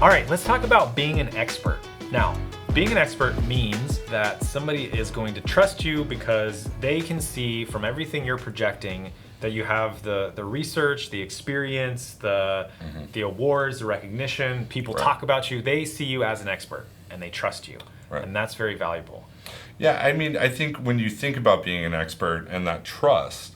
All right, let's talk about being an expert. Now, being an expert means that somebody is going to trust you because they can see from everything you're projecting that you have the research, the experience, the awards, the recognition. People talk about you. They see you as an expert and they trust you. Right. And that's very valuable. Yeah, I mean, I think when you think about being an expert and that trust,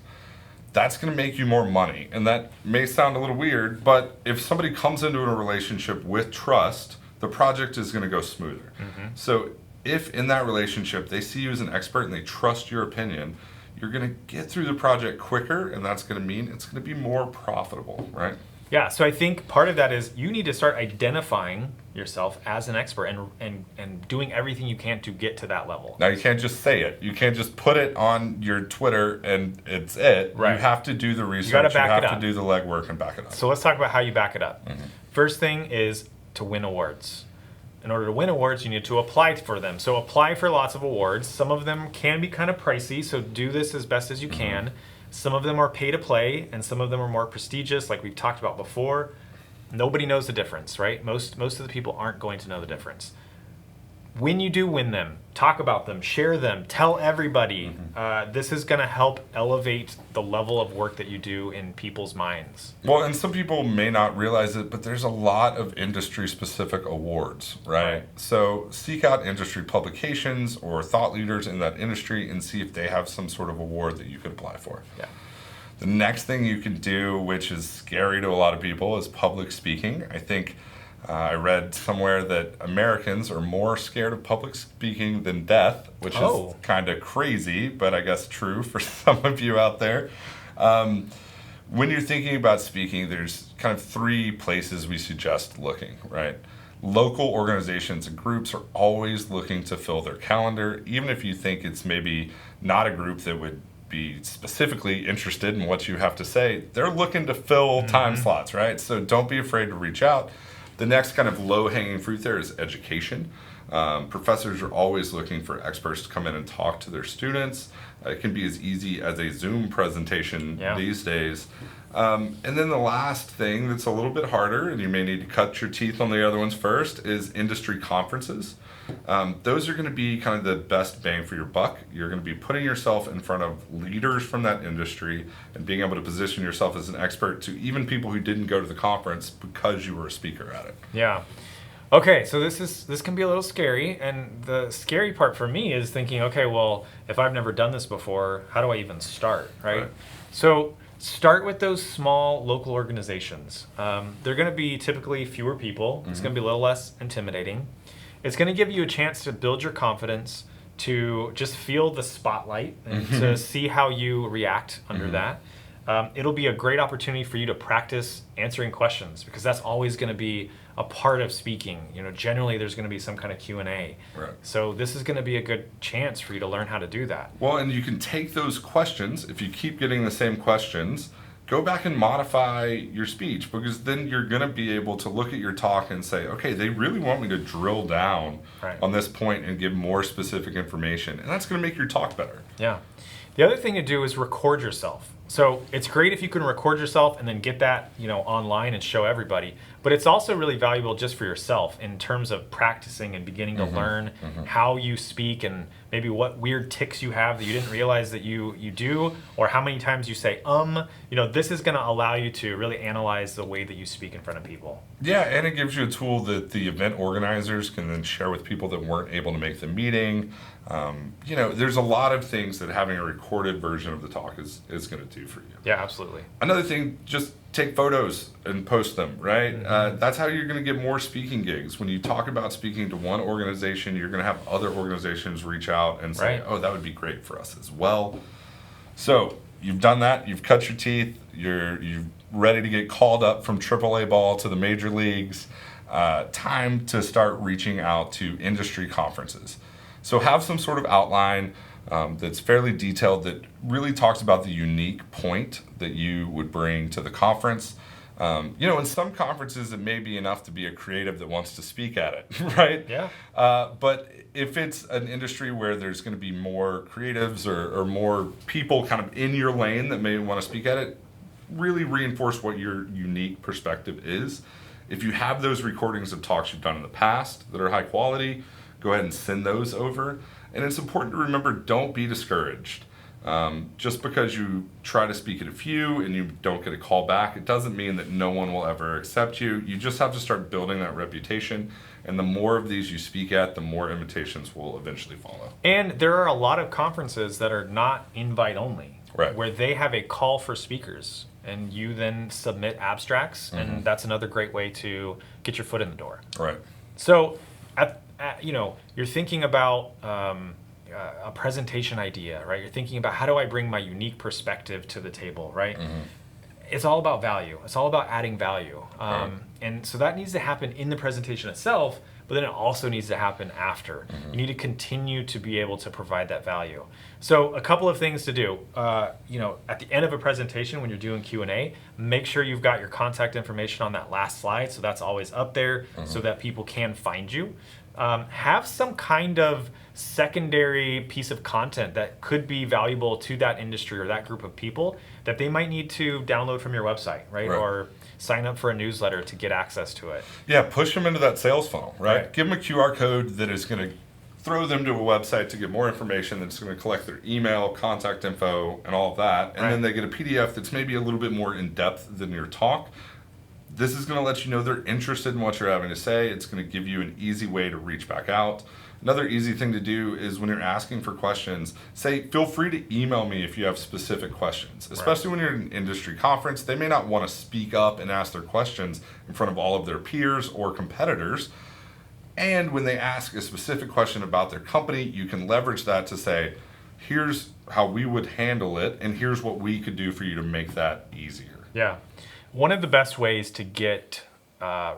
that's going to make you more money. And that may sound a little weird, but if somebody comes into a relationship with trust, the project is going to go smoother. So if in that relationship they see you as an expert and they trust your opinion, you're going to get through the project quicker, and that's going to mean it's going to be more profitable, right? Yeah, so I think part of that is you need to start identifying yourself as an expert and doing everything you can to get to that level. Now, you can't just say it. You can't just put it on your Twitter and it's it. Right. You have to do the research. You have to do the legwork and back it up. So let's talk about how you back it up. First thing is to win awards. In order to win awards, you need to apply for them. So apply for lots of awards. Some of them can be kind of pricey, so do this as best as you can. Some of them are pay to play, and some of them are more prestigious, like we've talked about before. Nobody knows the difference, right? Most of the people aren't going to know the difference. When you do win them, talk about them, share them, tell everybody. This is going to help elevate the level of work that you do in people's minds. Well, and some people may not realize it, but there's a lot of industry-specific awards, right? So seek out industry publications or thought leaders in that industry and see if they have some sort of award that you could apply for. Yeah. The next thing you can do, which is scary to a lot of people, is public speaking. I think I read somewhere that Americans are more scared of public speaking than death, which is kind of crazy, but I guess true for some of you out there. When you're thinking about speaking, there's kind of three places we suggest looking, right? Local organizations and groups are always looking to fill their calendar, even if you think it's maybe not a group that would be specifically interested in what you have to say. They're looking to fill time slots, right? So don't be afraid to reach out. The next kind of low-hanging fruit there is education. Professors are always looking for experts to come in and talk to their students. It can be as easy as a Zoom presentation these days. And then the last thing that's a little bit harder, and you may need to cut your teeth on the other ones first, is industry conferences. Those are going to be kind of the best bang for your buck. You're going to be putting yourself in front of leaders from that industry and being able to position yourself as an expert to even people who didn't go to the conference because you were a speaker at it. Yeah. Okay, so this can be a little scary, and the scary part for me is thinking, okay, well, if I've never done this before, how do I even start, right? So start with those small local organizations. They're going to be typically fewer people. It's going to be a little less intimidating. It's going to give you a chance to build your confidence, to just feel the spotlight and to see how you react under that. It'll be a great opportunity for you to practice answering questions, because that's always going to be a part of speaking. You know, generally there's going to be some kind of Q&A. Right. So this is going to be a good chance for you to learn how to do that. Well, and you can take those questions, if you keep getting the same questions, go back and modify your speech, because then you're going to be able to look at your talk and say, okay, they really want me to drill down on this point and give more specific information. And that's going to make your talk better. Yeah. The other thing to do is record yourself. So it's great if you can record yourself and then get that, online and show everybody. But it's also really valuable just for yourself in terms of practicing and beginning to learn how you speak and maybe what weird tics you have that you didn't realize that you do, or how many times you say this is going to allow you to really analyze the way that you speak in front of people. Yeah, and it gives you a tool that the event organizers can then share with people that weren't able to make the meeting. There's a lot of things that having a recorded version of the talk is going to do for you. Yeah, absolutely. Another thing, just take photos and post them, right? That's how you're going to get more speaking gigs. When you talk about speaking to one organization, you're going to have other organizations reach out and say, oh, that would be great for us as well. So you've done that. You've cut your teeth. You're ready to get called up from AAA ball to the major leagues. Time to start reaching out to industry conferences. So have some sort of outline that's fairly detailed, that really talks about the unique point that you would bring to the conference. In some conferences, it may be enough to be a creative that wants to speak at it, right? Yeah. But if it's an industry where there's going to be more creatives or more people kind of in your lane that may want to speak at it, really reinforce what your unique perspective is. If you have those recordings of talks you've done in the past that are high quality, go ahead and send those over. And it's important to remember, don't be discouraged. Just because you try to speak at a few and you don't get a call back, it doesn't mean that no one will ever accept you. You just have to start building that reputation. And the more of these you speak at, the more invitations will eventually follow. And there are a lot of conferences that are not invite only, Right. where they have a call for speakers and you then submit abstracts. And that's another great way to get your foot in the door. Right. So, you're thinking about a presentation idea, right? You're thinking about, how do I bring my unique perspective to the table, right? It's all about value. It's all about adding value. Right. And so that needs to happen in the presentation itself, but then it also needs to happen after. You need to continue to be able to provide that value. So a couple of things to do. At the end of a presentation, when you're doing Q&A, make sure you've got your contact information on that last slide, so that's always up there so that people can find you. Have some kind of secondary piece of content that could be valuable to that industry or that group of people that they might need to download from your website, right? Or sign up for a newsletter to get access to it. Yeah, push them into that sales funnel, right? Give them a QR code that is going to throw them to a website to get more information, that's going to collect their email, contact info, and all of that. And then they get a PDF that's maybe a little bit more in depth than your talk. This is going to let you know they're interested in what you're having to say. It's going to give you an easy way to reach back out. Another easy thing to do is when you're asking for questions, say, feel free to email me if you have specific questions, especially when you're at an industry conference. They may not want to speak up and ask their questions in front of all of their peers or competitors. And when they ask a specific question about their company, you can leverage that to say, here's how we would handle it, and here's what we could do for you to make that easier. Yeah. One of the best ways to get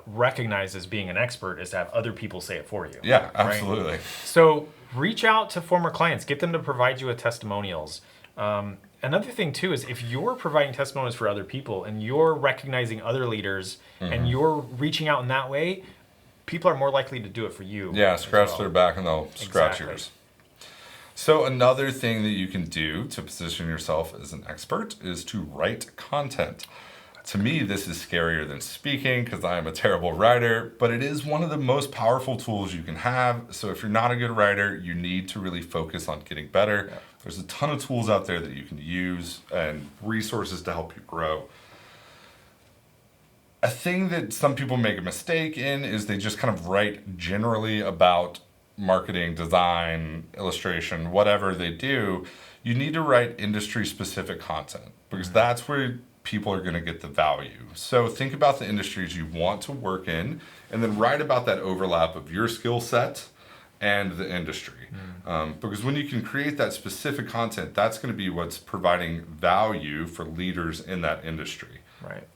recognized as being an expert is to have other people say it for you. Yeah, absolutely. Right? So reach out to former clients, get them to provide you with testimonials. Another thing too is, if you're providing testimonials for other people and you're recognizing other leaders and you're reaching out in that way, people are more likely to do it for you. Yeah, scratch their back and they'll scratch yours. So another thing that you can do to position yourself as an expert is to write content. To me, this is scarier than speaking because I am a terrible writer, but it is one of the most powerful tools you can have. So if you're not a good writer, you need to really focus on getting better. Yeah. There's a ton of tools out there that you can use and resources to help you grow. A thing that some people make a mistake in is they just kind of write generally about marketing, design, illustration, whatever they do. You need to write industry-specific content because that's where people are going to get the value. So think about the industries you want to work in and then write about that overlap of your skill set and the industry. Because when you can create that specific content, that's going to be what's providing value for leaders in that industry. Right.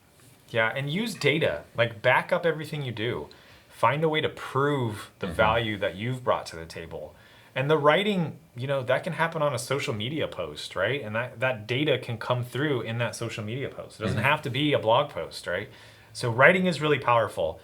Yeah, and use data. Like, back up everything you do. Find a way to prove the value that you've brought to the table. And the writing, that can happen on a social media post, right? And that data can come through in that social media post. It doesn't have to be a blog post, right? So writing is really powerful.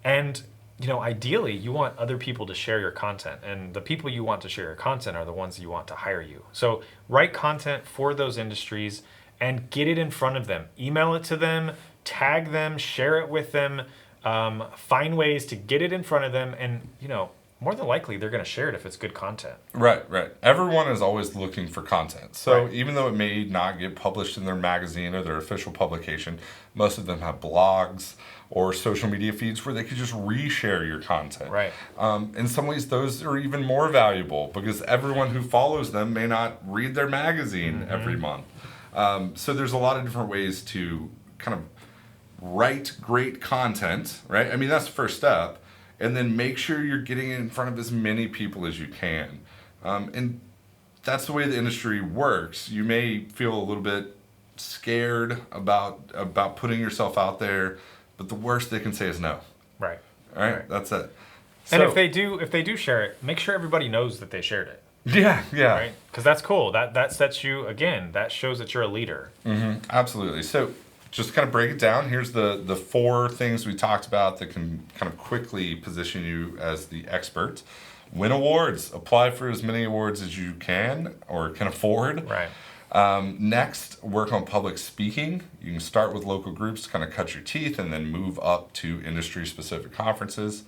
And, ideally, you want other people to share your content. And the people you want to share your content are the ones you want to hire you. So write content for those industries and get it in front of them. Email it to them, tag them, share it with them. Find ways to get it in front of them, and more than likely they're going to share it if it's good content. Right. Everyone is always looking for content. So even though it may not get published in their magazine or their official publication, most of them have blogs or social media feeds where they could just reshare your content. Right. In some ways, those are even more valuable because everyone who follows them may not read their magazine every month. So there's a lot of different ways to kind of write great content, right? I mean, that's the first step. And then make sure you're getting it in front of as many people as you can. And that's the way the industry works. You may feel a little bit scared about putting yourself out there, but the worst they can say is no. Right. All right. That's it. And if they do share it, make sure everybody knows that they shared it. Yeah. Right? Because that's cool. That sets you, again, that shows that you're a leader. Absolutely. So just kind of break it down. Here's the 4 things we talked about that can kind of quickly position you as the expert. Win awards. Apply for as many awards as you can or can afford. Right. Next, work on public speaking. You can start with local groups to kind of cut your teeth and then move up to industry-specific conferences.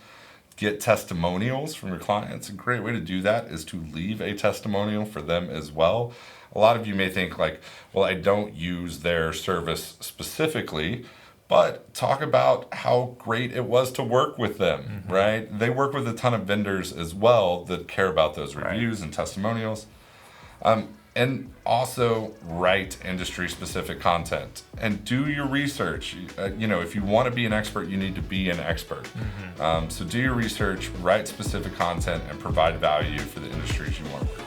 Get testimonials from your clients. A great way to do that is to leave a testimonial for them as well. A lot of you may think like, well, I don't use their service specifically, but talk about how great it was to work with them, right? They work with a ton of vendors as well that care about those reviews and testimonials. And also write industry-specific content and do your research. If you want to be an expert, you need to be an expert. So do your research, write specific content, and provide value for the industries you want to work with.